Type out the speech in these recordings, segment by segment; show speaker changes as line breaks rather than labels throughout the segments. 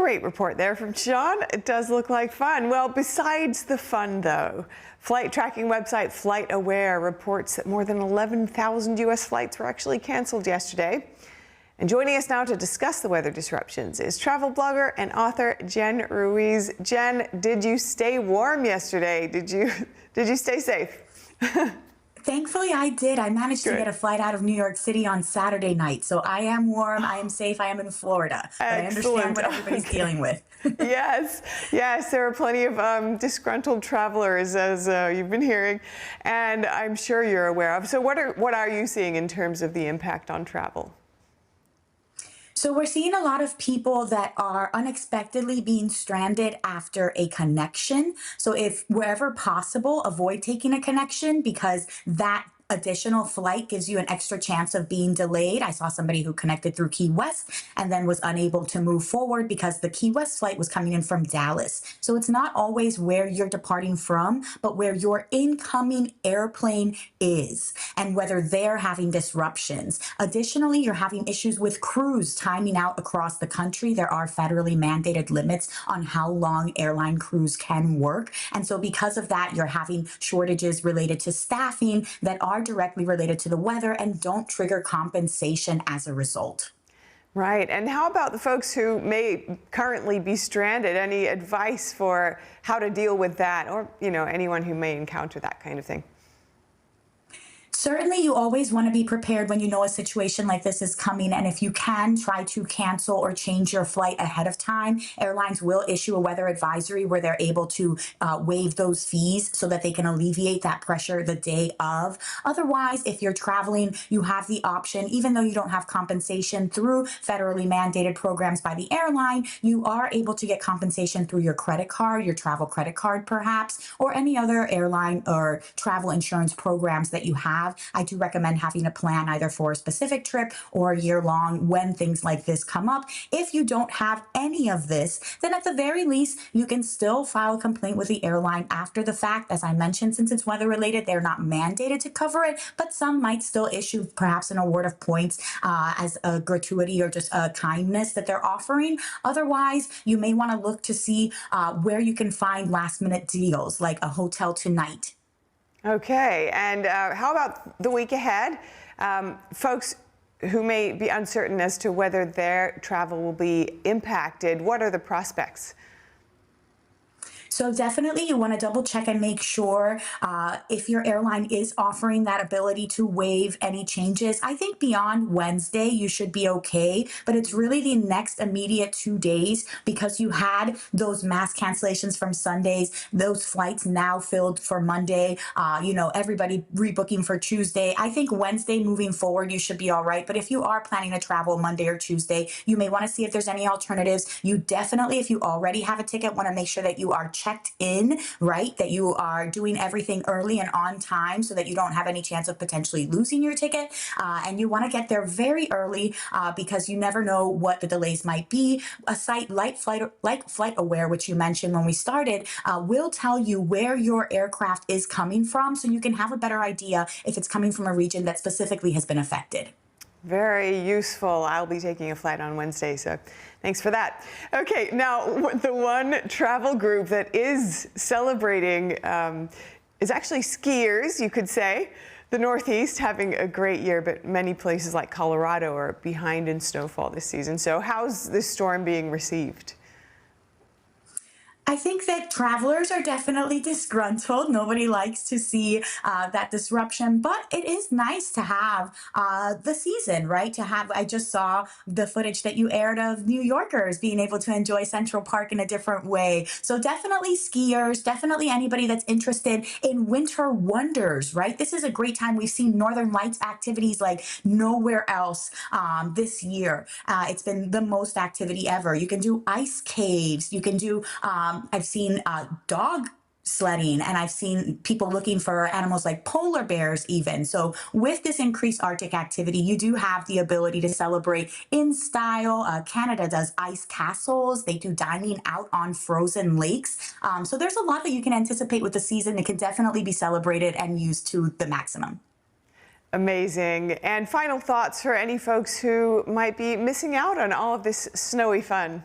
Great report there from Sean. It does look like fun. Well, besides the fun, though, flight tracking website FlightAware reports that more than 11,000 U.S. flights were actually canceled yesterday. And joining us now to discuss the weather disruptions is travel blogger and author Jen Ruiz. Jen, did you stay warm yesterday? Did you stay safe?
Thankfully, I did. I managed to get a flight out of New York City on Saturday night. So I am warm, I am safe, I am in Florida. But I understand what everybody's dealing with.
Yes, there are plenty of disgruntled travelers, as you've been hearing, and I'm sure you're aware of. So what are you seeing in terms of the impact on travel?
So we're seeing a lot of people that are unexpectedly being stranded after a connection. So if wherever possible, avoid taking a connection because that additional flight gives you an extra chance of being delayed. I saw somebody who connected through Key West and then was unable to move forward because the Key West flight was coming in from Dallas. So it's not always where you're departing from, but where your incoming airplane is and whether they're having disruptions. Additionally, you're having issues with crews timing out across the country. There are federally mandated limits on how long airline crews can work. And so because of that, you're having shortages related to staffing that are directly related to the weather and don't trigger compensation as a result.
Right. And how about the folks who may currently be stranded? Any advice for how to deal with that, or, anyone who may encounter that kind of thing?
Certainly, you always want to be prepared when you know a situation like this is coming. And if you can, try to cancel or change your flight ahead of time. Airlines will issue a weather advisory where they're able to waive those fees so that they can alleviate that pressure the day of. Otherwise, if you're traveling, you have the option, even though you don't have compensation through federally mandated programs by the airline, you are able to get compensation through your credit card, your travel credit card perhaps, or any other airline or travel insurance programs that you have. I do recommend having a plan either for a specific trip or year-long when things like this come up. If you don't have any of this, then at the very least, you can still file a complaint with the airline after the fact. As I mentioned, since it's weather-related, they're not mandated to cover it, but some might still issue perhaps an award of points as a gratuity or just a kindness that they're offering. Otherwise, you may want to look to see where you can find last-minute deals, like a hotel tonight.
Okay, and how about the week ahead? Folks who may be uncertain as to whether their travel will be impacted, what are the prospects?
So definitely you want to double check and make sure if your airline is offering that ability to waive any changes. I think beyond Wednesday, you should be okay, but it's really the next immediate 2 days because you had those mass cancellations from Sundays, those flights now filled for Monday, everybody rebooking for Tuesday. I think Wednesday moving forward, you should be all right. But if you are planning to travel Monday or Tuesday, you may want to see if there's any alternatives. You definitely, if you already have a ticket, want to make sure that you are checked in, right? That you are doing everything early and on time so that you don't have any chance of potentially losing your ticket. And you want to get there very early because you never know what the delays might be. A site like FlightAware, which you mentioned when we started, will tell you where your aircraft is coming from so you can have a better idea if it's coming from a region that specifically has been affected.
Very useful. I'll be taking a flight on Wednesday, so thanks for that. Okay, now the one travel group that is celebrating is actually skiers, you could say. The Northeast having a great year, but many places like Colorado are behind in snowfall this season. So how's this storm being received?
I think that travelers are definitely disgruntled. Nobody likes to see that disruption, but it is nice to have the season, right? I just saw the footage that you aired of New Yorkers being able to enjoy Central Park in a different way. So definitely skiers, definitely anybody that's interested in winter wonders, right? This is a great time. We've seen Northern Lights activities like nowhere else this year. It's been the most activity ever. You can do ice caves. You can do I've seen dog sledding, and I've seen people looking for animals like polar bears even. So with this increased Arctic activity, you do have the ability to celebrate in style. Canada does ice castles. They do dining out on frozen lakes. So there's a lot that you can anticipate with the season. It can definitely be celebrated and used to the maximum.
Amazing. And final thoughts for any folks who might be missing out on all of this snowy fun?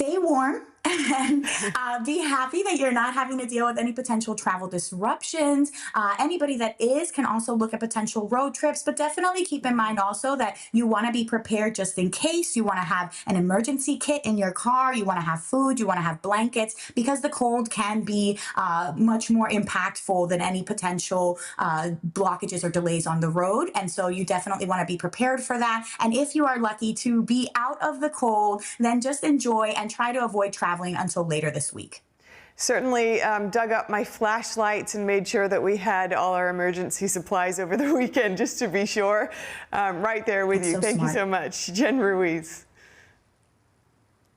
stay warm and be happy that you're not having to deal with any potential travel disruptions. Anybody that is can also look at potential road trips, but definitely keep in mind also that you want to be prepared just in case. You want to have an emergency kit in your car. You want to have food. You want to have blankets, because the cold can be much more impactful than any potential blockages or delays on the road. And so you definitely want to be prepared for that. And if you are lucky to be out of the cold, then just enjoy and try to avoid traveling until later this week.
Certainly dug up my flashlights and made sure that we had all our emergency supplies over the weekend, just to be sure. Right there with you.
So
Thank you
smart.
so much, Jen Ruiz.